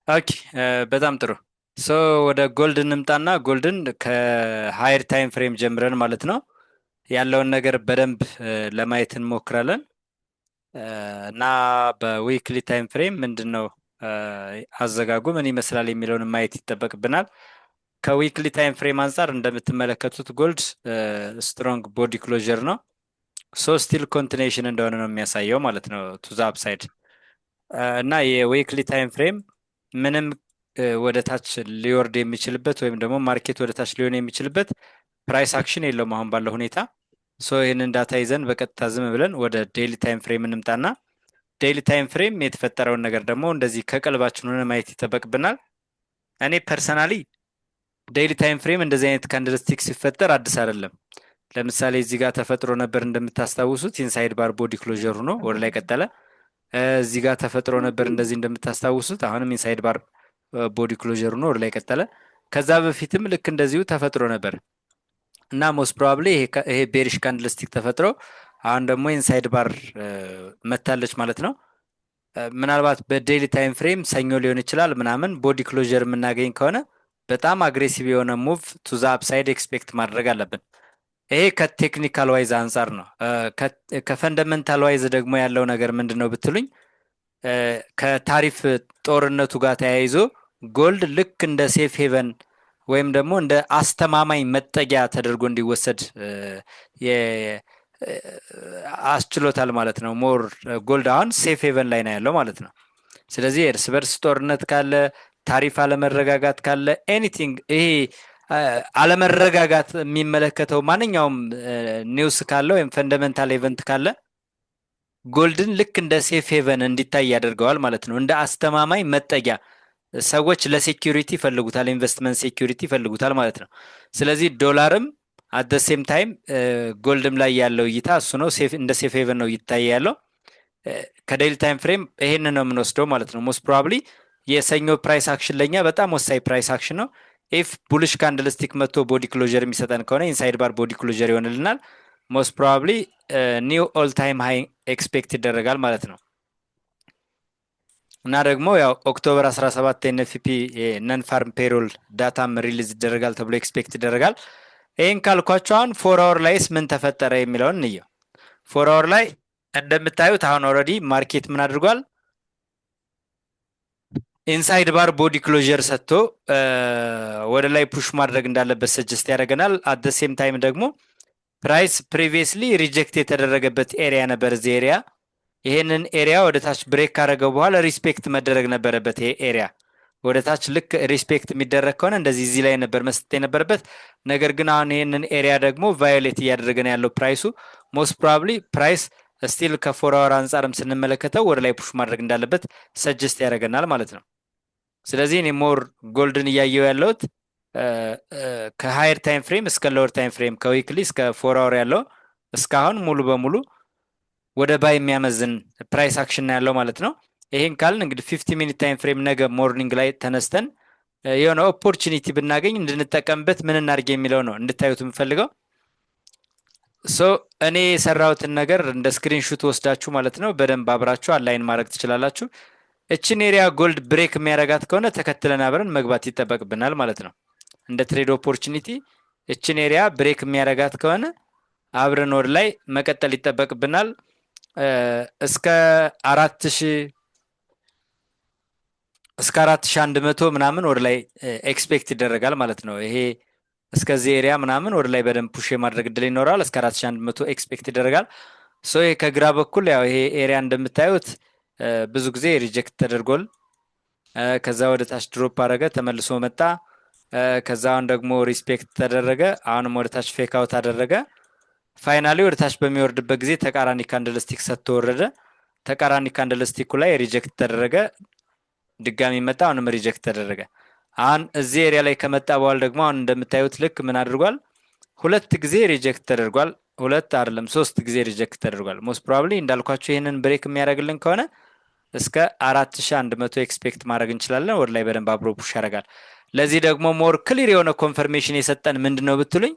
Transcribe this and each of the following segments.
ኦኬ በጣም ጥሩ። ሶ ወደ ጎልድ እንምጣና ጎልድን ከሃየር ታይም ፍሬም ጀምረን ማለት ነው ያለውን ነገር በደንብ ለማየት እንሞክራለን። እ፣ እና በዊክሊ ታይም ፍሬም ምንድን ነው አዘጋጉ ምን ይመስላል የሚለውን ማየት ይጠበቅብናል። ከዊክሊ ታይም ፍሬም አንጻር እንደምትመለከቱት ጎልድ ስትሮንግ ቦዲ ክሎዥር ነው። ሶ ስቲል ኮንቲኔሽን እንደሆነ ነው የሚያሳየው ማለት ነው ቱ ዘ አፕሳይድ። እና የዊክሊ ታይም ፍሬም ምንም ወደ ታች ሊወርድ የሚችልበት ወይም ደግሞ ማርኬት ወደ ታች ሊሆን የሚችልበት ፕራይስ አክሽን የለውም አሁን ባለው ሁኔታ። ሶ ይህንን ዳታ ይዘን በቀጥታ ዝም ብለን ወደ ዴይሊ ታይም ፍሬም እንምጣና ዴይሊ ታይም ፍሬም የተፈጠረውን ነገር ደግሞ እንደዚህ ከቀልባችን ሆነ ማየት ይጠበቅብናል። እኔ ፐርሰናሊ ዴይሊ ታይም ፍሬም እንደዚህ አይነት ካንድልስቲክ ሲፈጠር አዲስ አይደለም። ለምሳሌ እዚህ ጋር ተፈጥሮ ነበር እንደምታስታውሱት ኢንሳይድ ባር ቦዲ ክሎዥር ሆኖ ወደ ላይ ቀጠለ። እዚህ ጋር ተፈጥሮ ነበር እንደዚህ እንደምታስታውሱት አሁንም ኢንሳይድ ባር ቦዲ ክሎዥር ሆኖ ወደ ላይ ቀጠለ። ከዛ በፊትም ልክ እንደዚሁ ተፈጥሮ ነበር እና ሞስት ፕሮባብሊ ይሄ ቤሪሽ ካንድልስቲክ ተፈጥሮ አሁን ደግሞ ኢንሳይድ ባር መታለች ማለት ነው። ምናልባት በዴይሊ ታይም ፍሬም ሰኞ ሊሆን ይችላል ምናምን ቦዲ ክሎዥር የምናገኝ ከሆነ በጣም አግሬሲቭ የሆነ ሙቭ ቱ ዛ አፕሳይድ ኤክስፔክት ማድረግ አለብን። ይሄ ከቴክኒካል ዋይዝ አንጻር ነው። ከፈንደመንታል ዋይዝ ደግሞ ያለው ነገር ምንድን ነው ብትሉኝ ከታሪፍ ጦርነቱ ጋር ተያይዞ ጎልድ ልክ እንደ ሴፍ ሄቨን ወይም ደግሞ እንደ አስተማማኝ መጠጊያ ተደርጎ እንዲወሰድ አስችሎታል ማለት ነው። ሞር ጎልድ አሁን ሴፍ ሄቨን ላይ ነው ያለው ማለት ነው። ስለዚህ እርስ በርስ ጦርነት ካለ፣ ታሪፍ አለመረጋጋት ካለ፣ ኤኒቲንግ ይሄ አለመረጋጋት የሚመለከተው ማንኛውም ኒውስ ካለ ወይም ፈንደመንታል ኢቨንት ካለ ጎልድን ልክ እንደ ሴፍ ሄቨን እንዲታይ ያደርገዋል ማለት ነው። እንደ አስተማማኝ መጠጊያ ሰዎች ለሴኪሪቲ ይፈልጉታል፣ ኢንቨስትመንት ሴኪሪቲ ይፈልጉታል ማለት ነው። ስለዚህ ዶላርም አት ሴም ታይም ጎልድም ላይ ያለው እይታ እሱ ነው። እንደ ሴፍ ሄቨን ነው ይታይ ያለው። ከዴይሊ ታይም ፍሬም ይሄንን ነው የምንወስደው ማለት ነው። ሞስት ፕሮባብሊ የሰኞ ፕራይስ አክሽን ለኛ በጣም ወሳኝ ፕራይስ አክሽን ነው። ኢፍ ቡሊሽ ካንድልስቲክ መጥቶ ቦዲ ክሎዥር የሚሰጠን ከሆነ ኢንሳይድ ባር ቦዲ ክሎዥር ይሆንልናል። ሞስት ፕሮባብሊ ኒው ኦል ታይም ሃይ ኤክስፔክት ይደረጋል ማለት ነው። እና ደግሞ ያው ኦክቶበር 17 ኤንኤፍፒ ነን ፋርም ፔሮል ዳታም ሪሊዝ ይደረጋል ተብሎ ኤክስፔክት ይደረጋል። ይህን ካልኳቸው አሁን ፎር አወር ላይስ ምን ተፈጠረ የሚለውን እንየው። ፎር አወር ላይ እንደምታዩት አሁን ኦልሬዲ ማርኬት ምን አድርጓል? ኢንሳይድ ባር ቦዲ ክሎዥር ሰጥቶ ወደ ላይ ፑሽ ማድረግ እንዳለበት ሰጀስት ያደርገናል። አት ደ ሴም ታይም ደግሞ ፕራይስ ፕሪቪየስሊ ሪጀክት የተደረገበት ኤሪያ ነበር እዚህ ኤሪያ። ይሄንን ኤሪያ ወደ ታች ብሬክ ካደረገው በኋላ ሪስፔክት መደረግ ነበረበት። ይሄ ኤሪያ ወደ ታች ልክ ሪስፔክት የሚደረግ ከሆነ እንደዚህ እዚህ ላይ ነበር መስጠት የነበረበት። ነገር ግን አሁን ይሄንን ኤሪያ ደግሞ ቫዮሌት እያደረገ ነው ያለው ፕራይሱ። ሞስት ፕሮባብሊ ፕራይስ ስቲል ከፎር አወር አንጻርም ስንመለከተው ወደ ላይ ፑሽ ማድረግ እንዳለበት ሰጀስት ያደርገናል ማለት ነው። ስለዚህ እኔ ሞር ጎልድን እያየው ያለሁት ከሃየር ታይም ፍሬም እስከ ሎወር ታይም ፍሬም ከዊክሊ እስከ ፎር አወር ያለው እስካሁን ሙሉ በሙሉ ወደ ባይ የሚያመዝን ፕራይስ አክሽን ያለው ማለት ነው። ይሄን ካልን እንግዲህ 50 ሚኒት ታይም ፍሬም ነገ ሞርኒንግ ላይ ተነስተን የሆነ ኦፖርቹኒቲ ብናገኝ እንድንጠቀምበት ምን እናድርግ የሚለው ነው እንድታዩት የምፈልገው። ሶ እኔ የሰራሁትን ነገር እንደ ስክሪንሹት ወስዳችሁ ማለት ነው በደንብ አብራችሁ አላይን ማድረግ ትችላላችሁ። እችን ኤሪያ ጎልድ ብሬክ የሚያረጋት ከሆነ ተከትለን አብረን መግባት ይጠበቅብናል ማለት ነው። እንደ ትሬድ ኦፖርቹኒቲ እችን ኤሪያ ብሬክ የሚያረጋት ከሆነ አብረን ወደ ላይ መቀጠል ይጠበቅብናል። እስከ 4100 ምናምን ወደ ላይ ኤክስፔክት ይደረጋል ማለት ነው። ይሄ እስከዚህ ኤሪያ ምናምን ወደ ላይ በደንብ ፑሽ የማድረግ እድል ይኖራል። እስከ 4100 ኤክስፔክት ይደረጋል። ሶ ይሄ ከግራ በኩል ያው ይሄ ኤሪያ እንደምታዩት ብዙ ጊዜ ሪጀክት ተደርጎል ከዛ ወደ ታች ድሮፕ አደረገ፣ ተመልሶ መጣ። ከዛ አሁን ደግሞ ሪስፔክት ተደረገ፣ አሁንም ወደ ታች ፌክ አውት አደረገ። ፋይናሊ ወደ ታች በሚወርድበት ጊዜ ተቃራኒ ካንድልስቲክ ሰጥቶ ወረደ። ተቃራኒ ካንድልስቲኩ ላይ ሪጀክት ተደረገ፣ ድጋሚ መጣ፣ አሁንም ሪጀክት ተደረገ። አሁን እዚህ ኤሪያ ላይ ከመጣ በኋላ ደግሞ አሁን እንደምታዩት ልክ ምን አድርጓል? ሁለት ጊዜ ሪጀክት ተደርጓል። ሁለት አይደለም 3 ጊዜ ሪጀክት ተደርጓል። ሞስት ፕሮባብሊ እንዳልኳቸው ይህንን ብሬክ የሚያደርግልን ከሆነ እስከ 4100 ኤክስፔክት ማድረግ እንችላለን። ወደ ላይ በደንብ አብሮ ፑሽ ያደርጋል። ለዚህ ደግሞ ሞር ክሊር የሆነ ኮንፈርሜሽን የሰጠን ምንድን ነው ብትሉኝ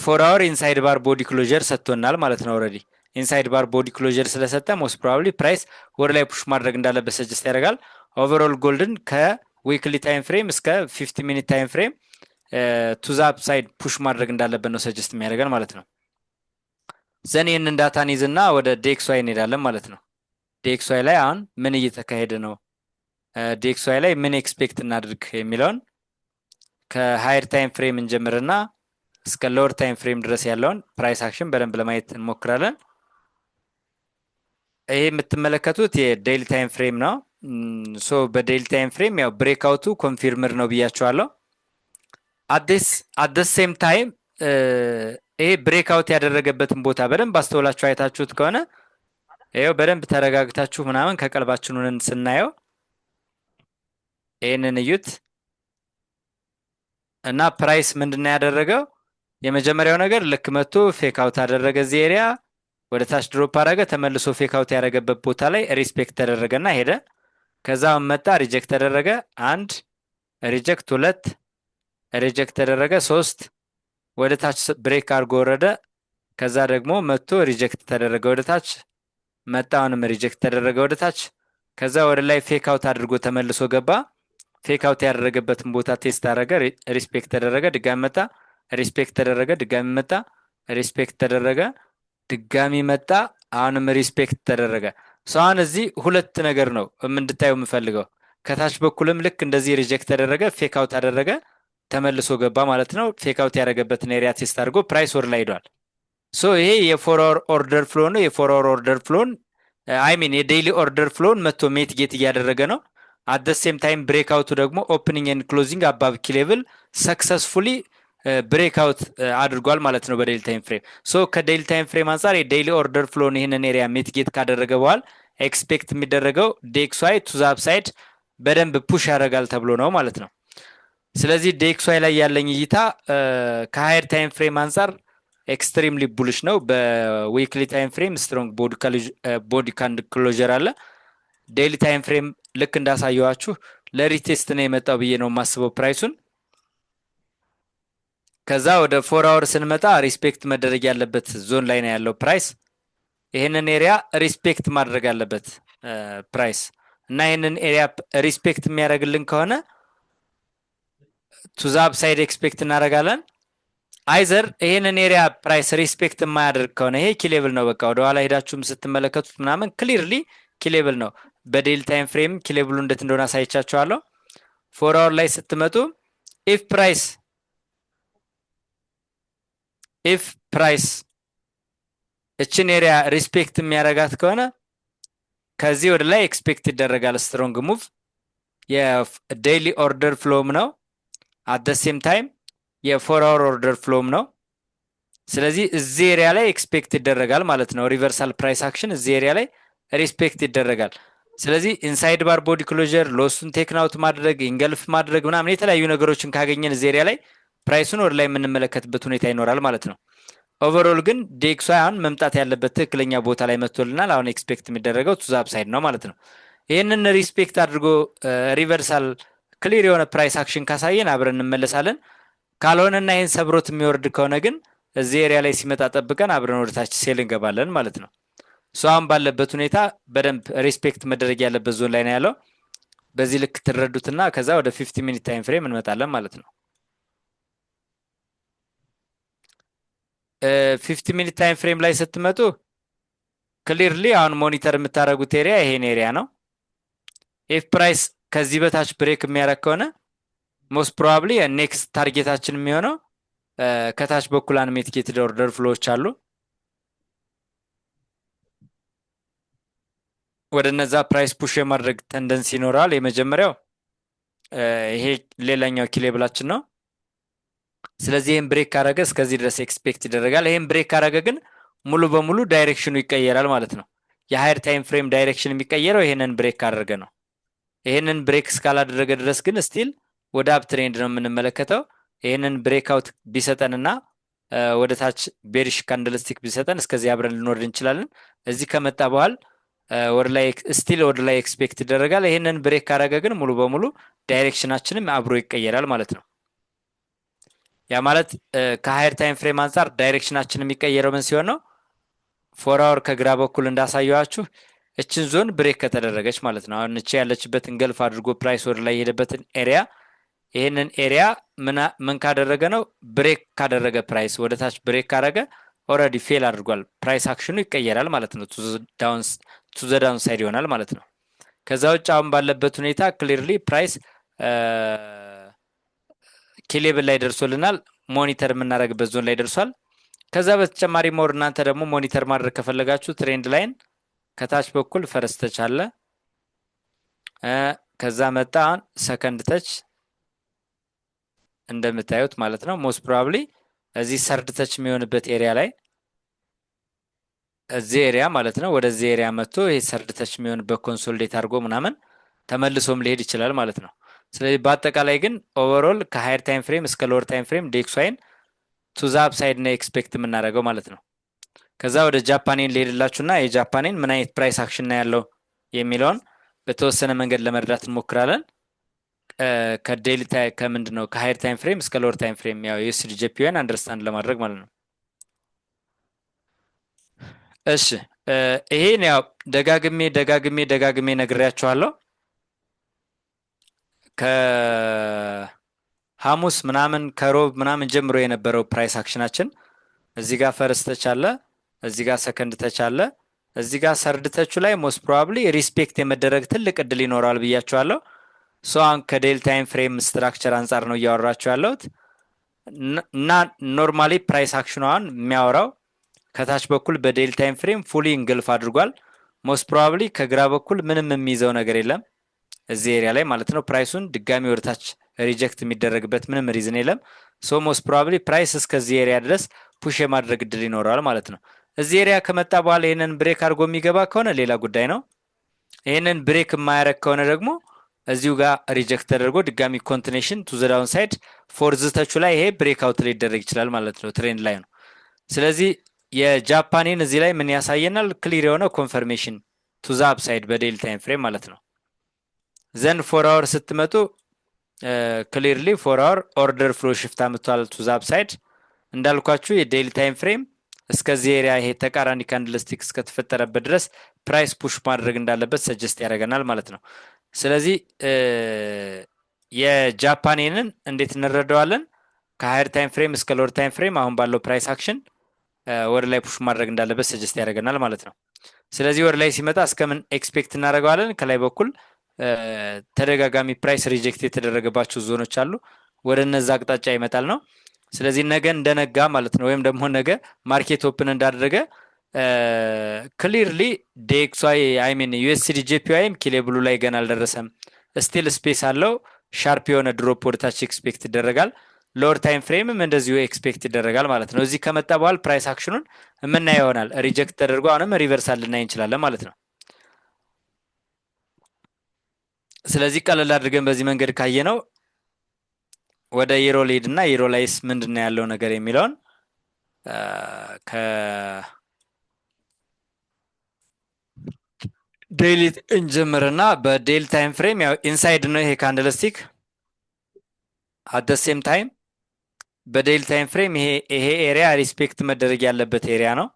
ፎር አወር ኢንሳይድ ባር ቦዲ ክሎዥር ሰጥቶናል ማለት ነው። ኦልሬዲ ኢንሳይድ ባር ቦዲ ክሎዥር ስለሰጠ ሞስት ፕሮባብሊ ፕራይስ ወደ ላይ ፑሽ ማድረግ እንዳለበት ሰጀስት ያደርጋል። ኦቨርኦል ጎልድን ከዊክሊ ታይም ፍሬም እስከ 50 ሚኒት ታይም ፍሬም ቱ ዘ አፕሳይድ ፑሽ ማድረግ እንዳለበት ነው ሰጀስት የሚያደርገን ማለት ነው። ዘን ይህንን ዳታን ይዝና ወደ ዴክስዋይ እንሄዳለን ማለት ነው። ዴክስዋይ ላይ አሁን ምን እየተካሄደ ነው፣ ዴክስዋይ ላይ ምን ኤክስፔክት እናድርግ የሚለውን ከሃየር ታይም ፍሬም እንጀምርና እስከ ሎወር ታይም ፍሬም ድረስ ያለውን ፕራይስ አክሽን በደንብ ለማየት እንሞክራለን። ይሄ የምትመለከቱት የዴይሊ ታይም ፍሬም ነው። ሶ በዴይሊ ታይም ፍሬም ያው ብሬክአውቱ ኮንፊርምር ነው ብያቸዋለሁ። አት ሴም ታይም ይሄ ብሬክአውት ያደረገበትን ቦታ በደንብ አስተውላችሁ አይታችሁት ከሆነ ይኸው በደንብ ተረጋግታችሁ ምናምን ከቀልባችንን ስናየው ይህንን እዩት እና ፕራይስ ምንድን ያደረገው የመጀመሪያው ነገር ልክ መጥቶ ፌክ አውት አደረገ። እዚህ ኤሪያ ወደ ታች ድሮፕ አደረገ። ተመልሶ ፌክ አውት ያደረገበት ቦታ ላይ ሪስፔክት ተደረገና ሄደ። ከዛ መጣ ሪጀክት ተደረገ። 1 ሪጀክት 2 ሪጀክት ተደረገ 3 ወደ ታች ብሬክ አድርጎ ወረደ። ከዛ ደግሞ መጥቶ ሪጀክት ተደረገ ወደ ታች መጣ። አሁንም ሪጀክት ተደረገ ወደ ታች። ከዛ ወደ ላይ ፌክ አውት አድርጎ ተመልሶ ገባ። ፌክ አውት ያደረገበትን ቦታ ቴስት አደረገ። ሪስፔክት ተደረገ። ድጋሚ መጣ። ሪስፔክት ተደረገ። ድጋሚ መጣ። ሪስፔክት ተደረገ። ድጋሚ መጣ። አሁንም ሪስፔክት ተደረገ። አሁን እዚህ ሁለት ነገር ነው እንድታዩ የምፈልገው። ከታች በኩልም ልክ እንደዚህ ሪጀክት ተደረገ፣ ፌክ አውት አደረገ፣ ተመልሶ ገባ ማለት ነው። ፌክ አውት ያደረገበትን ኤሪያ ቴስት አድርጎ ፕራይስ ወር ላይ ሄዷል። ይሄ የፎር አወር ኦርደር ፍሎ ነው። የፎር አወር ኦርደር ፍሎን አይሚን የዴይሊ ኦርደር ፍሎን መጥቶ ሜት ጌት እያደረገ ነው። አት ሴም ታይም ብሬክ አውቱ ደግሞ ኦፕኒንግ ኤንድ ክሎዚንግ አባብ ኪ ሌቭል ሰክሰስፉሊ ብሬክ አውት አድርጓል ማለት ነው በዴይሊ ታይም ፍሬም። ከዴይሊ ታይም ፍሬም አንጻር የዴይሊ ኦርደር ፍሎን ይህንን ኤሪያ ሜት ጌት ካደረገ በኋላ ኤክስፔክት የሚደረገው ዴክስዋይ ቱ ዘ አፕሳይድ በደንብ ፑሽ ያደርጋል ተብሎ ነው ማለት ነው። ስለዚህ ዴክስዋይ ላይ ያለኝ እይታ ከሃየር ታይም ፍሬም አንጻር ኤክስትሪምሊ ቡልሽ ነው። በዊክሊ ታይም ፍሬም ስትሮንግ ቦዲ ካንድ ክሎዥር አለ። ዴይሊ ታይም ፍሬም ልክ እንዳሳየዋችሁ ለሪቴስት ነው የመጣው ብዬ ነው የማስበው ፕራይሱን። ከዛ ወደ 4 አወር ስንመጣ ሪስፔክት መደረግ ያለበት ዞን ላይ ነው ያለው ፕራይስ። ይህንን ኤሪያ ሪስፔክት ማድረግ አለበት ፕራይስ እና ይህንን ኤሪያ ሪስፔክት የሚያደርግልን ከሆነ ቱ ዘ አፕሳይድ ኤክስፔክት እናደርጋለን። አይዘር ይሄንን ኤሪያ ፕራይስ ሪስፔክት የማያደርግ ከሆነ ይሄ ኪሌብል ነው። በቃ ወደኋላ ሄዳችሁም ስትመለከቱት ምናምን ክሊርሊ ኪሌብል ነው። በዴይሊ ታይም ፍሬም ኪሌብሉ እንዴት እንደሆነ አሳይቻችኋለሁ። 4 አወር ላይ ስትመጡ ኢፍ ፕራይስ እችን ኤሪያ ሪስፔክት የሚያደርጋት ከሆነ ከዚህ ወደ ላይ ኤክስፔክት ይደረጋል ስትሮንግ ሙቭ። የዴይሊ ኦርደር ፍሎም ነው። አት ሴም ታይም የ4 አወር ኦርደር ፍሎም ነው። ስለዚህ እዚህ ኤሪያ ላይ ኤክስፔክት ይደረጋል ማለት ነው። ሪቨርሳል ፕራይስ አክሽን እዚህ ኤሪያ ላይ ሪስፔክት ይደረጋል። ስለዚህ ኢንሳይድ ባር ቦዲ ክሎዥር ሎሱን ቴክናውት ማድረግ ኢንገልፍ ማድረግ ምናምን የተለያዩ ነገሮችን ካገኘን እዚህ ኤሪያ ላይ ፕራይሱን ወደ ላይ የምንመለከትበት ሁኔታ ይኖራል ማለት ነው። ኦቨርኦል ግን ዴክስዋይ አሁን መምጣት ያለበት ትክክለኛ ቦታ ላይ መጥቶልናል። አሁን ኤክስፔክት የሚደረገው ቱ ዘ አፕሳይድ ነው ማለት ነው። ይህንን ሪስፔክት አድርጎ ሪቨርሳል ክሊር የሆነ ፕራይስ አክሽን ካሳየን አብረን እንመለሳለን። ካልሆነና ይህን ሰብሮት የሚወርድ ከሆነ ግን እዚህ ኤሪያ ላይ ሲመጣ ጠብቀን አብረን ወደታች ሴል እንገባለን ማለት ነው። አሁን ባለበት ሁኔታ በደንብ ሪስፔክት መደረግ ያለበት ዞን ላይ ነው ያለው። በዚህ ልክ ትረዱትና ከዛ ወደ 50 ሚኒት ታይም ፍሬም እንመጣለን ማለት ነው። 50 ሚኒት ታይም ፍሬም ላይ ስትመጡ ክሊርሊ አሁን ሞኒተር የምታደርጉት ኤሪያ ይሄን ኤሪያ ነው። ኢፍ ፕራይስ ከዚህ በታች ብሬክ የሚያደርግ ከሆነ ሞስት ፕሮባብሊ ኔክስት ታርጌታችን የሚሆነው ከታች በኩል አንሜትጌትድ ኦርደር ፍሎዎች አሉ። ወደ እነዛ ፕራይስ ፑሽ የማድረግ ተንደንሲ ይኖራል። የመጀመሪያው ይሄ ሌላኛው ኪሌብላችን ነው። ስለዚህ ይህን ብሬክ ካረገ እስከዚህ ድረስ ኤክስፔክት ይደረጋል። ይህን ብሬክ ካረገ ግን ሙሉ በሙሉ ዳይሬክሽኑ ይቀየራል ማለት ነው። የሃየር ታይም ፍሬም ዳይሬክሽን የሚቀየረው ይህንን ብሬክ ካደረገ ነው። ይህንን ብሬክ እስካላደረገ ድረስ ግን ስቲል ወደ አፕ ትሬንድ ነው የምንመለከተው። ይህንን ብሬክ አውት ቢሰጠንና ወደ ታች ቤሪሽ ካንድልስቲክ ቢሰጠን እስከዚህ አብረን ልንወርድ እንችላለን። እዚህ ከመጣ በኋላ ወደ ላይ ስቲል ወደ ላይ ኤክስፔክት ይደረጋል። ይህንን ብሬክ ካረገ ግን ሙሉ በሙሉ ዳይሬክሽናችንም አብሮ ይቀየራል ማለት ነው። ያ ማለት ከሃየር ታይም ፍሬም አንጻር ዳይሬክሽናችን የሚቀየረው ምን ሲሆን ነው? 4 አወር ከግራ በኩል እንዳሳየዋችሁ እችን ዞን ብሬክ ከተደረገች ማለት ነው። አሁን እቺ ያለችበትን ገልፍ አድርጎ ፕራይስ ወደ ላይ የሄደበትን ኤሪያ ይህንን ኤሪያ ምን ካደረገ ነው ብሬክ ካደረገ ፕራይስ ወደ ታች ብሬክ ካደረገ ኦልሬዲ ፌል አድርጓል። ፕራይስ አክሽኑ ይቀየራል ማለት ነው። ቱ ዘ ዳውን ሳይድ ይሆናል ማለት ነው። ከዛ ውጭ አሁን ባለበት ሁኔታ ክሊርሊ ፕራይስ ኬሌብል ላይ ደርሶልናል። ሞኒተር የምናደርግበት ዞን ላይ ደርሷል። ከዛ በተጨማሪ ሞር እናንተ ደግሞ ሞኒተር ማድረግ ከፈለጋችሁ ትሬንድ ላይን ከታች በኩል ፈረስ ተች አለ። ከዛ መጣ ሰከንድ ተች እንደምታዩት ማለት ነው። ሞስት ፕሮባብሊ እዚህ ሰርድ ተች የሚሆንበት ኤሪያ ላይ እዚህ ኤሪያ ማለት ነው። ወደዚህ ኤሪያ መጥቶ ይሄ ሰርድ ተች የሚሆንበት ኮንሶሊዴት አድርጎ ምናምን ተመልሶም ሊሄድ ይችላል ማለት ነው። ስለዚህ በአጠቃላይ ግን ኦቨርኦል ከሃየር ታይም ፍሬም እስከ ሎወር ታይም ፍሬም ዴክስዋይን ቱ ዘ አፕሳይድ ነው ኤክስፔክት የምናደርገው ማለት ነው። ከዛ ወደ ጃፓኔን ሊሄድላችሁና የጃፓኔን ምን አይነት ፕራይስ አክሽን ነው ያለው የሚለውን በተወሰነ መንገድ ለመረዳት እንሞክራለን። ከዴይሊ ከምንድን ነው ከሃየር ታይም ፍሬም እስከ ሎወር ታይም ፍሬም ያው ዩኤስዲ ጄፒዋይን አንደርስታንድ ለማድረግ ማለት ነው። እሺ ይሄን ያው ደጋግሜ ነግሬያችኋለሁ። ከሐሙስ ምናምን ከሮብ ምናምን ጀምሮ የነበረው ፕራይስ አክሽናችን እዚህ ጋር ፈርስት ተች አለ፣ እዚህ ጋር ሰከንድ ተች አለ፣ እዚህ ጋር ሰርድ ተቹ ላይ ሞስት ፕሮባብሊ ሪስፔክት የመደረግ ትልቅ እድል ይኖረዋል ብያችኋለሁ። ሶ አሁን ከዴይሊ ታይም ፍሬም ስትራክቸር አንጻር ነው እያወራችሁ ያለሁት እና ኖርማሊ ፕራይስ አክሽኗን የሚያወራው ከታች በኩል በዴይሊ ታይም ፍሬም ፉሊ እንግልፍ አድርጓል። ሞስት ፕሮባብሊ ከግራ በኩል ምንም የሚይዘው ነገር የለም እዚህ ኤሪያ ላይ ማለት ነው። ፕራይሱን ድጋሚ ወደታች ሪጀክት የሚደረግበት ምንም ሪዝን የለም። ሶ ሞስት ፕሮባብሊ ፕራይስ እስከዚህ ኤሪያ ድረስ ፑሽ የማድረግ እድል ይኖረዋል ማለት ነው። እዚህ ኤሪያ ከመጣ በኋላ ይህንን ብሬክ አድርጎ የሚገባ ከሆነ ሌላ ጉዳይ ነው። ይህንን ብሬክ የማያደረግ ከሆነ ደግሞ እዚሁ ጋር ሪጀክት ተደርጎ ድጋሚ ኮንቲኔሽን ቱ ዘ ዳውን ሳይድ ፎርዝ ተቹ ላይ ይሄ ብሬክ አውት ሊደረግ ይችላል ማለት ነው። ትሬንድ ላይ ነው። ስለዚህ የጃፓኔን እዚህ ላይ ምን ያሳየናል? ክሊር የሆነ ኮንፈርሜሽን ቱ ዘ አፕሳይድ በዴይሊ ታይም ፍሬም ማለት ነው። ዘን ፎር አወር ስትመጡ ክሊርሊ ፎር አወር ኦርደር ፍሎ ሽፍት አምጥቷል ቱ ዘ አፕሳይድ። እንዳልኳችሁ የዴይሊ ታይም ፍሬም እስከዚህ ኤሪያ ይሄ ተቃራኒ ካንድልስቲክ እስከተፈጠረበት ድረስ ፕራይስ ፑሽ ማድረግ እንዳለበት ሰጀስት ያደርገናል ማለት ነው። ስለዚህ የጃፓኔንን እንዴት እንረዳዋለን? ከሃየር ታይም ፍሬም እስከ ሎወር ታይም ፍሬም አሁን ባለው ፕራይስ አክሽን ወደ ላይ ፑሽ ማድረግ እንዳለበት ሰጀስት ያደርገናል ማለት ነው። ስለዚህ ወደ ላይ ሲመጣ እስከምን ኤክስፔክት እናደርገዋለን? ከላይ በኩል ተደጋጋሚ ፕራይስ ሪጀክት የተደረገባቸው ዞኖች አሉ። ወደ እነዛ አቅጣጫ ይመጣል ነው። ስለዚህ ነገ እንደነጋ ማለት ነው፣ ወይም ደግሞ ነገ ማርኬት ኦፕን እንዳደረገ ክሊርሊ ዴክስዋይ አይሚን ዩኤስዲ ጄፒዋይም ኪሌብሉ ላይ ገና አልደረሰም። ስቲል ስፔስ አለው። ሻርፕ የሆነ ድሮፕ ወደታች ኤክስፔክት ይደረጋል። ሎወር ታይም ፍሬምም እንደዚሁ ኤክስፔክት ይደረጋል ማለት ነው። እዚህ ከመጣ በኋላ ፕራይስ አክሽኑን የምናየው ይሆናል። ሪጀክት ተደርጎ አሁንም ሪቨርሳል ልናይ እንችላለን ማለት ነው። ስለዚህ ቀለል አድርገን በዚህ መንገድ ካየ ነው ወደ ዩሮ ሊድ እና ዩሮ ላይስ ምንድን ነው ያለው ነገር የሚለውን ዴይሊ እንጀምርና በዴይሊ ታይም ፍሬም ያው ኢንሳይድ ነው ይሄ ካንድልስቲክ። አት ደ ሴም ታይም በዴይሊ ታይም ፍሬም ይሄ ኤሪያ ሪስፔክት መደረግ ያለበት ኤሪያ ነው።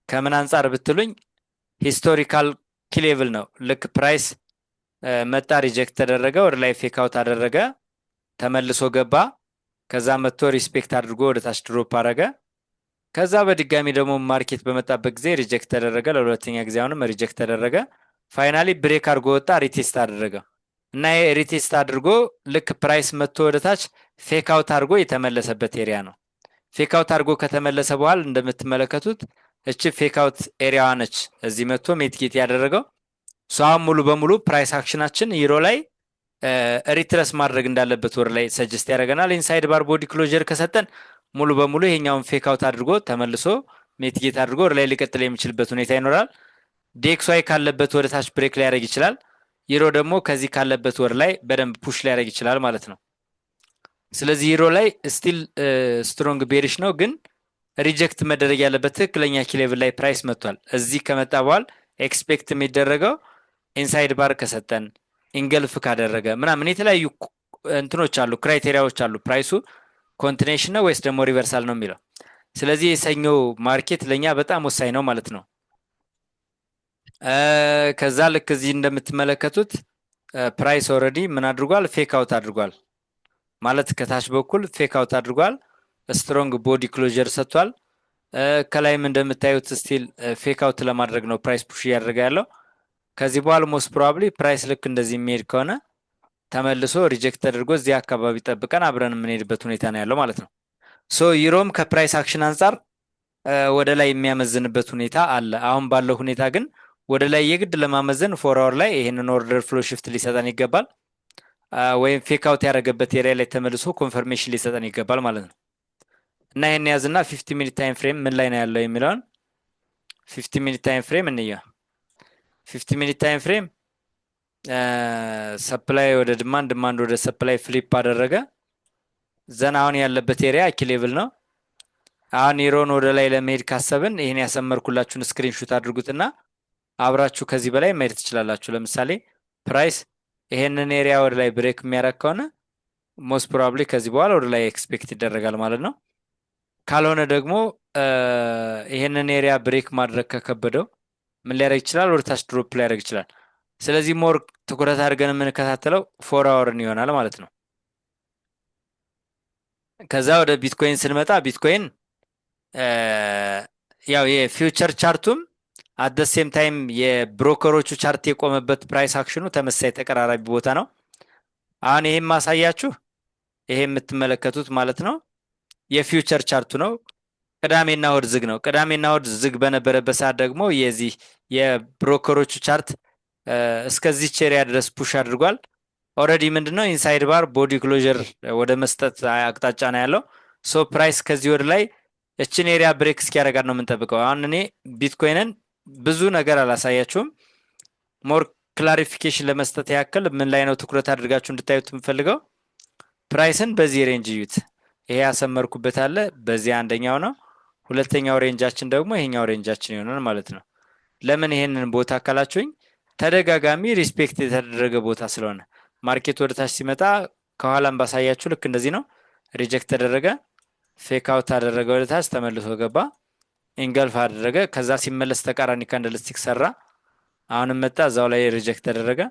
ከምን አንጻር ብትሉኝ ሂስቶሪካል ኪሌቭል ነው። ልክ ፕራይስ መጣ፣ ሪጀክት ተደረገ፣ ወደ ላይ ፌክ አውት አደረገ፣ ተመልሶ ገባ፣ ከዛ መጥቶ ሪስፔክት አድርጎ ወደ ታች ድሮፕ አደረገ። ከዛ በድጋሚ ደግሞ ማርኬት በመጣበት ጊዜ ሪጀክት ተደረገ፣ ለሁለተኛ ጊዜ አሁንም ሪጀክት ተደረገ። ፋይናሊ ብሬክ አድርጎ ወጣ፣ ሪቴስት አደረገ እና ይሄ ሪቴስት አድርጎ ልክ ፕራይስ መጥቶ ወደ ታች ፌክ አውት አድርጎ የተመለሰበት ኤሪያ ነው። ፌክ አውት አድርጎ ከተመለሰ በኋላ እንደምትመለከቱት እቺ ፌክ አውት ኤሪያዋ ነች እዚህ መጥቶ ሜትጌት ያደረገው። አሁን ሙሉ በሙሉ ፕራይስ አክሽናችን ዩሮ ላይ ሪትረስ ማድረግ እንዳለበት ወር ላይ ሰጀስት ያደርገናል። ኢንሳይድ ባር ቦዲ ክሎጀር ከሰጠን ሙሉ በሙሉ ይሄኛውን ፌክ አውት አድርጎ ተመልሶ ሜትጌት አድርጎ ወር ላይ ሊቀጥል የሚችልበት ሁኔታ ይኖራል። ዴክስዋይ ካለበት ወደ ታች ብሬክ ሊያደርግ ይችላል። ዩሮ ደግሞ ከዚህ ካለበት ወር ላይ በደንብ ፑሽ ሊያደርግ ይችላል ማለት ነው። ስለዚህ ዩሮ ላይ ስቲል ስትሮንግ ቤሪሽ ነው፣ ግን ሪጀክት መደረግ ያለበት ትክክለኛ ኪሌቭል ላይ ፕራይስ መጥቷል። እዚህ ከመጣ በኋላ ኤክስፔክት የሚደረገው ኢንሳይድ ባር ከሰጠን ኢንገልፍ ካደረገ ምናምን የተለያዩ እንትኖች አሉ፣ ክራይቴሪያዎች አሉ። ፕራይሱ ኮንቲኔሽን ነው ወይስ ደግሞ ሪቨርሳል ነው የሚለው። ስለዚህ የሰኞው ማርኬት ለኛ በጣም ወሳኝ ነው ማለት ነው። ከዛ ልክ እዚህ እንደምትመለከቱት ፕራይስ ኦልሬዲ ምን አድርጓል? ፌክ አውት አድርጓል ማለት ከታች በኩል ፌክ አውት አድርጓል። ስትሮንግ ቦዲ ክሎዥር ሰጥቷል። ከላይም እንደምታዩት ስቲል ፌክ አውት ለማድረግ ነው ፕራይስ ፑሽ እያደረገ ያለው። ከዚህ በኋላ ሞስት ፕሮባብሊ ፕራይስ ልክ እንደዚህ የሚሄድ ከሆነ ተመልሶ ሪጀክት ተደርጎ እዚህ አካባቢ ጠብቀን አብረን የምንሄድበት ሁኔታ ነው ያለው ማለት ነው። ሶ ዩሮም ከፕራይስ አክሽን አንጻር ወደ ላይ የሚያመዝንበት ሁኔታ አለ። አሁን ባለው ሁኔታ ግን ወደ ላይ የግድ ለማመዘን ፎር አወር ላይ ይህንን ኦርደር ፍሎ ሽፍት ሊሰጠን ይገባል፣ ወይም ፌክ አውት ያደረገበት ኤሪያ ላይ ተመልሶ ኮንፈርሜሽን ሊሰጠን ይገባል ማለት ነው። እና ይህን ያዝና 50 ሚኒት ታይም ፍሬም ምን ላይ ነው ያለው የሚለውን 50 ሚኒት ታይም ፍሬም እንየው። 50 ሚኒት ታይም ፍሬም ሰፕላይ ወደ ዲማንድ፣ ዲማንድ ወደ ሰፕላይ ፍሊፕ አደረገ። ዘን አሁን ያለበት ኤሪያ ኪ ሌቭል ነው። አሁን ዩሮን ወደ ላይ ለመሄድ ካሰብን ይህን ያሰመርኩላችሁን ስክሪንሹት አድርጉትና አብራችሁ ከዚህ በላይ መሄድ ትችላላችሁ። ለምሳሌ ፕራይስ ይሄንን ኤሪያ ወደ ላይ ብሬክ የሚያደርግ ከሆነ ሞስት ፕሮባብሊ ከዚህ በኋላ ወደ ላይ ኤክስፔክት ይደረጋል ማለት ነው። ካልሆነ ደግሞ ይሄንን ኤሪያ ብሬክ ማድረግ ከከበደው ምን ሊያደርግ ይችላል? ወደ ታች ድሮፕ ሊያደርግ ይችላል። ስለዚህ ሞር ትኩረት አድርገን የምንከታተለው ፎር አወርን ይሆናል ማለት ነው። ከዛ ወደ ቢትኮይን ስንመጣ ቢትኮይን ያው የፊውቸር ቻርቱም አት ደ ሴም ታይም የብሮከሮቹ ቻርት የቆመበት ፕራይስ አክሽኑ ተመሳሳይ ተቀራራቢ ቦታ ነው። አሁን ይሄም ማሳያችሁ ይሄ የምትመለከቱት ማለት ነው የፊውቸር ቻርቱ ነው። ቅዳሜና እሁድ ዝግ ነው። ቅዳሜና እሁድ ዝግ በነበረበት ሰዓት ደግሞ የዚህ የብሮከሮቹ ቻርት እስከዚህ ኤሪያ ድረስ ፑሽ አድርጓል። ኦልሬዲ ምንድነው ኢንሳይድ ባር ቦዲ ክሎዥር ወደ መስጠት አቅጣጫ ነው ያለው። ሶ ፕራይስ ከዚህ ወደ ላይ እችን ኤሪያ ብሬክ እስኪያደርጋት ነው የምንጠብቀው። አሁን እኔ ቢትኮይንን ብዙ ነገር አላሳያችሁም። ሞር ክላሪፊኬሽን ለመስጠት ያክል ምን ላይ ነው ትኩረት አድርጋችሁ እንድታዩት የምፈልገው፣ ፕራይስን በዚህ ሬንጅ እዩት። ይሄ ያሰመርኩበት አለ፣ በዚህ አንደኛው ነው። ሁለተኛው ሬንጃችን ደግሞ ይሄኛው ሬንጃችን ይሆናል ማለት ነው። ለምን ይሄንን ቦታ ካላችሁኝ ተደጋጋሚ ሪስፔክት የተደረገ ቦታ ስለሆነ ማርኬት ወደ ታች ሲመጣ ከኋላም ባሳያችሁ ልክ እንደዚህ ነው። ሪጀክት ተደረገ፣ ፌክ አውት አደረገ፣ ወደ ታች ተመልሶ ገባ፣ ኢንገልፍ አደረገ። ከዛ ሲመለስ ተቃራኒ ካንድልስቲክ ሰራ፣ አሁንም መጣ፣ እዛው ላይ ሪጀክት ተደረገ።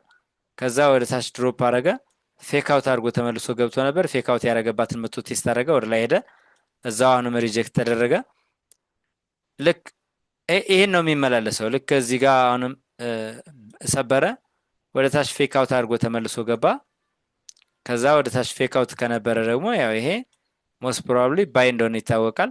ከዛ ወደ ታች ድሮፕ አደረገ፣ ፌክ አውት አድርጎ ተመልሶ ገብቶ ነበር። ፌክ አውት ያደረገባትን መቶ ቴስት አደረገ፣ ወደ ላይ ሄደ፣ እዛው አሁንም ሪጀክት ተደረገ። ልክ ይሄን ነው የሚመላለሰው። ልክ እዚህ ጋር አሁንም ሰበረ፣ ወደ ታች ፌክ አውት አድርጎ ተመልሶ ገባ። ከዛ ወደ ታች ፌክ አውት ከነበረ ደግሞ ያው ይሄ ሞስት ፕሮባብሊ ባይ እንደሆነ ይታወቃል።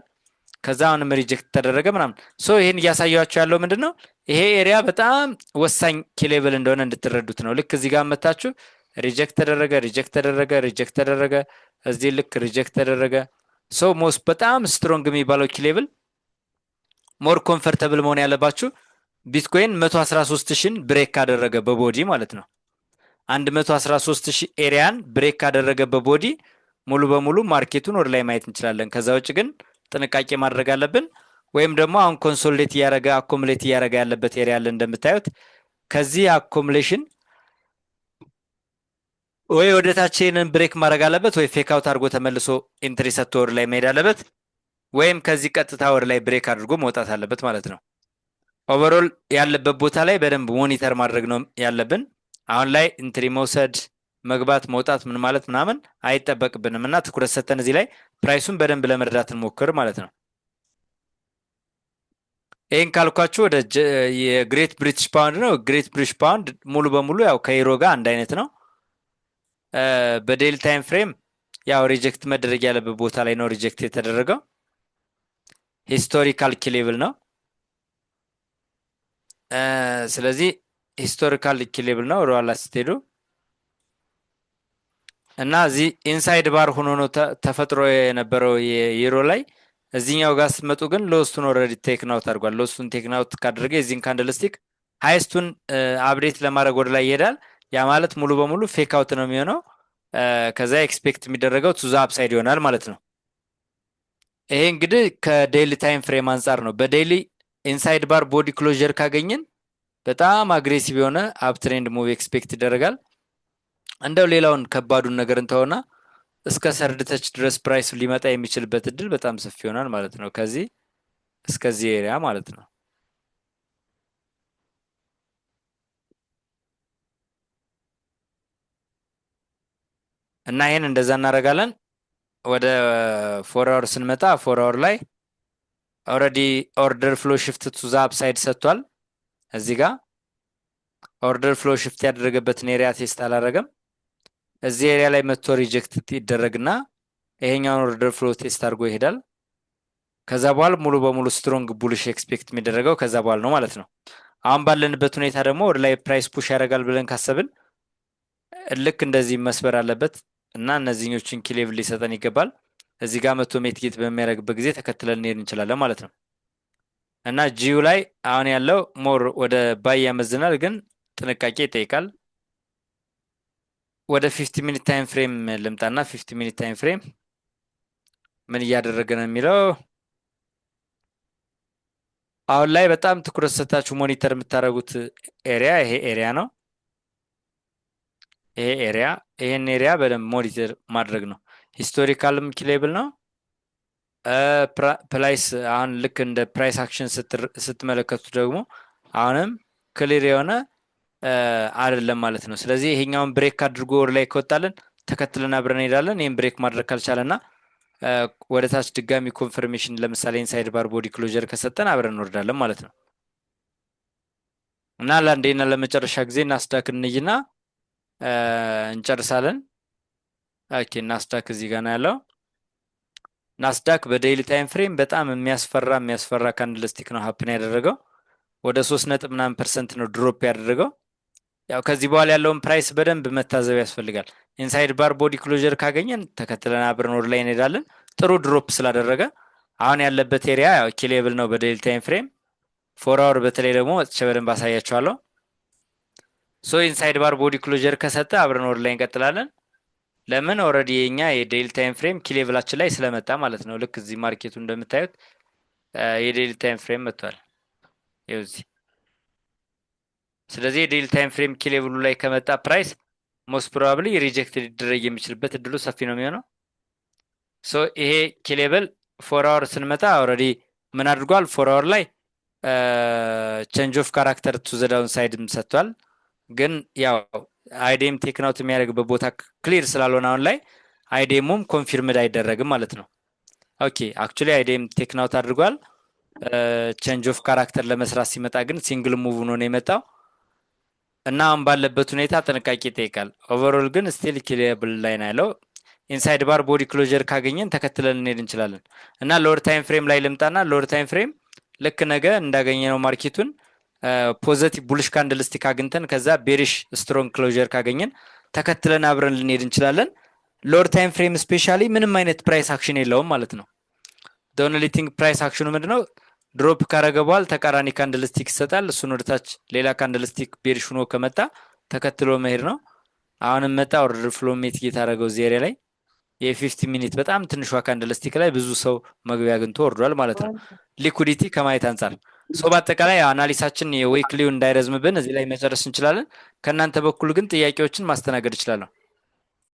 ከዛ አሁንም ሪጀክት ተደረገ ምናምን። ሶ ይሄን እያሳያችሁ ያለው ምንድን ነው? ይሄ ኤሪያ በጣም ወሳኝ ኪሌብል እንደሆነ እንድትረዱት ነው። ልክ እዚህ ጋር መታችሁ ሪጀክት ተደረገ፣ ሪጀክት ተደረገ፣ ሪጀክት ተደረገ፣ እዚህ ልክ ሪጀክት ተደረገ። ሶ ሞስት በጣም ስትሮንግ የሚባለው ኪሌብል ሞር ኮምፈርተብል መሆን ያለባችሁ ቢትኮይን 113,000 ብሬክ ካደረገ በቦዲ ማለት ነው። 113,000 ኤሪያን ብሬክ ካደረገ በቦዲ ሙሉ በሙሉ ማርኬቱን ወደ ላይ ማየት እንችላለን። ከዛ ውጭ ግን ጥንቃቄ ማድረግ አለብን። ወይም ደግሞ አሁን ኮንሶሊዴት እያደረገ አኮሙሌት እያደረገ ያለበት ኤሪያ አለ እንደምታዩት። ከዚህ አኮሙሌሽን ወይ ወደ ታችንን ብሬክ ማድረግ አለበት፣ ወይ ፌክ አውት አድርጎ ተመልሶ ኢንትሪ ሰጥቶ ወደ ላይ መሄድ አለበት፣ ወይም ከዚህ ቀጥታ ወደ ላይ ብሬክ አድርጎ መውጣት አለበት ማለት ነው። ኦቨርኦል ያለበት ቦታ ላይ በደንብ ሞኒተር ማድረግ ነው ያለብን። አሁን ላይ ኢንትሪ መውሰድ መግባት መውጣት ምን ማለት ምናምን አይጠበቅብንም እና ትኩረት ሰጥተን እዚህ ላይ ፕራይሱን በደንብ ለመረዳት እንሞክር ማለት ነው። ይህን ካልኳችሁ ወደ የግሬት ብሪቲሽ ፓውንድ ነው። ግሬት ብሪቲሽ ፓውንድ ሙሉ በሙሉ ያው ከዩሮ ጋር አንድ አይነት ነው። በዴይሊ ታይም ፍሬም ያው ሪጀክት መደረግ ያለበት ቦታ ላይ ነው ሪጀክት የተደረገው። ሂስቶሪካል ኪ ሌቭል ነው። ስለዚህ ሂስቶሪካል ኪ ሌቭል ነው ወደኋላ ስትሄዱ እና እዚህ ኢንሳይድ ባር ሆኖ ነው ተፈጥሮ የነበረው የዩሮ ላይ። እዚህኛው ጋር ስትመጡ ግን ሎስቱን ኦልሬዲ ቴክን አውት አድርጓል። ሎስቱን ቴክን አውት ካደረገ የዚህን ካንድልስቲክ ሃይስቱን አፕዴት ለማድረግ ወደ ላይ ይሄዳል። ያ ማለት ሙሉ በሙሉ ፌክ አውት ነው የሚሆነው። ከዛ ኤክስፔክት የሚደረገው ቱዛ አፕሳይድ ይሆናል ማለት ነው። ይሄ እንግዲህ ከዴይሊ ታይም ፍሬም አንጻር ነው። በዴይሊ ኢንሳይድ ባር ቦዲ ክሎዥር ካገኘን በጣም አግሬሲቭ የሆነ አፕትሬንድ ሙቭ ኤክስፔክት ይደረጋል። እንደው ሌላውን ከባዱን ነገር እንተውና እስከ ሰርድ ተች ድረስ ፕራይስ ሊመጣ የሚችልበት እድል በጣም ሰፊ ይሆናል ማለት ነው። ከዚህ እስከዚህ ኤሪያ ማለት ነው። እና ይሄን እንደዛ እናደርጋለን። ወደ 4 አወር ስንመጣ 4 አወር ላይ ኦልሬዲ ኦርደር ፍሎ ሽፍት ቱ ዘ አፕሳይድ ሰጥቷል። እዚህ ጋር ኦርደር ፍሎ ሽፍት ያደረገበትን ኤሪያ ቴስት አላደረገም። እዚህ ኤሪያ ላይ መጥቶ ሪጀክት ይደረግና ይሄኛውን ኦርደር ፍሎ ቴስት አድርጎ ይሄዳል። ከዛ በኋላ ሙሉ በሙሉ ስትሮንግ ቡልሽ ኤክስፔክት የሚደረገው ከዛ በኋላ ነው ማለት ነው። አሁን ባለንበት ሁኔታ ደግሞ ወደ ላይ ፕራይስ ፑሽ ያደርጋል ብለን ካሰብን ልክ እንደዚህ መስበር አለበት እና እነዚህኞችን ኪ ሌቭል ሊሰጠን ይገባል። እዚህ ጋር መቶ ሜትጌት በሚያደርግበት ጊዜ ተከትለን እንሄድ እንችላለን ማለት ነው። እና ጂዩ ላይ አሁን ያለው ሞር ወደ ባይ ያመዝናል፣ ግን ጥንቃቄ ይጠይቃል። ወደ 50 ሚኒት ታይም ፍሬም ልምጣና 50 ሚኒት ታይም ፍሬም ምን እያደረገ ነው የሚለው አሁን ላይ በጣም ትኩረት ሰጣችሁ ሞኒተር የምታደርጉት ኤሪያ ይሄ ኤሪያ ነው። ይሄ ኤሪያ ይሄን ኤሪያ በደንብ ሞኒተር ማድረግ ነው። ሂስቶሪካልም ኪሌብል ነው። ፕራይስ አሁን ልክ እንደ ፕራይስ አክሽን ስትመለከቱት ደግሞ አሁንም ክሊር የሆነ አይደለም ማለት ነው። ስለዚህ ይሄኛውን ብሬክ አድርጎ ወደ ላይ ከወጣልን ተከትለን አብረን እንሄዳለን። ይህም ብሬክ ማድረግ ካልቻለና ወደ ታች ድጋሚ ኮንፈርሜሽን ለምሳሌ ኢንሳይድ ባር ቦዲ ክሎጀር ከሰጠን አብረን እንወርዳለን ማለት ነው። እና ለአንዴና ለመጨረሻ ጊዜ ናስዳክ እንይና እንጨርሳለን። ኦኬ ናስዳክ እዚህ ጋር ነው ያለው። ናስዳክ በዴይሊ ታይም ፍሬም በጣም የሚያስፈራ ካንድልስቲክ ነው ሀፕን ያደረገው። ወደ 3% ነው ድሮፕ ያደረገው። ያው ከዚህ በኋላ ያለውን ፕራይስ በደንብ መታዘብ ያስፈልጋል። ኢንሳይድ ባር ቦዲ ክሎጀር ካገኘን ተከትለን አብረን ወደ ላይ እንሄዳለን። ጥሩ ድሮፕ ስላደረገ አሁን ያለበት ኤሪያ ያው ኪ ሌቭል ነው በዴይሊ ታይም ፍሬም። 4 አወር በተለይ ደግሞ ወጥቼ በደንብ አሳያቸዋለሁ። ሶ ኢንሳይድ ባር ቦዲ ክሎጀር ከሰጠ አብረን ወደ ላይ እንቀጥላለን። ለምን ኦልሬዲ የኛ የዴይሊ ታይም ፍሬም ኪ ሌቭላችን ላይ ስለመጣ ማለት ነው። ልክ እዚህ ማርኬቱ እንደምታዩት የዴይሊ ታይም ፍሬም መጥቷል ይኸው እዚህ። ስለዚህ የዴይሊ ታይም ፍሬም ኪ ሌቭሉ ላይ ከመጣ ፕራይስ ሞስት ፕሮባብሊ ሪጀክት ሊደረግ የሚችልበት እድሉ ሰፊ ነው የሚሆነው። ሶ ይሄ ኪ ሌቭል 4 አወር ስንመጣ ኦልሬዲ ምን አድርጓል? 4 አወር ላይ ቼንጅ ኦፍ ካራክተር ቱ ዘ ዳውን ሳይድም ሰጥቷል። ግን ያው አይዴም ቴክናውት የሚያደርግበት ቦታ ክሊር ስላልሆነ አሁን ላይ አይዴሙም ኮንፊርምድ አይደረግም ማለት ነው። ኦኬ አክቹሊ አይዴም ቴክናውት አድርጓል። ቼንጅ ኦፍ ካራክተር ለመስራት ሲመጣ ግን ሲንግል ሙቭ ነው የመጣው እና አሁን ባለበት ሁኔታ ጥንቃቄ ይጠይቃል። ኦቨርኦል ግን ስቲል ኪ ሌቭል ላይ ነው ያለው። ኢንሳይድ ባር ቦዲ ክሎጀር ካገኘን ተከትለን እንሄድ እንችላለን። እና ሎወር ታይም ፍሬም ላይ ልምጣና ሎወር ታይም ፍሬም ልክ ነገ እንዳገኘ ነው ማርኬቱን ፖዘቲቭ ቡልሽ ካንድልስቲክ አግኝተን ከዛ ቤሪሽ ስትሮንግ ክሎጀር ካገኘን ተከትለን አብረን ልንሄድ እንችላለን። ሎወር ታይም ፍሬም ስፔሻሊ ምንም አይነት ፕራይስ አክሽን የለውም ማለት ነው። ኦንሊ ቲንግ ፕራይስ አክሽኑ ምንድነው? ድሮፕ ካረገ በኋላ ተቃራኒ ካንድልስቲክ ይሰጣል። እሱን ወደታች ሌላ ካንድልስቲክ ቤሪሽ ሆኖ ከመጣ ተከትሎ መሄድ ነው። አሁንም መጣ ኦርደር ፍሎ ሜት እየታረገው እዚህ ኤሪያ ላይ የ50 ሚኒት በጣም ትንሿ ካንድልስቲክ ላይ ብዙ ሰው መግቢያ አግኝቶ ወርዷል ማለት ነው። ሊኩዲቲ ከማየት አንጻር በአጠቃላይ አናሊሳችን የዊክሊው እንዳይረዝምብን እዚህ ላይ መጨረስ እንችላለን። ከእናንተ በኩል ግን ጥያቄዎችን ማስተናገድ እችላለሁ።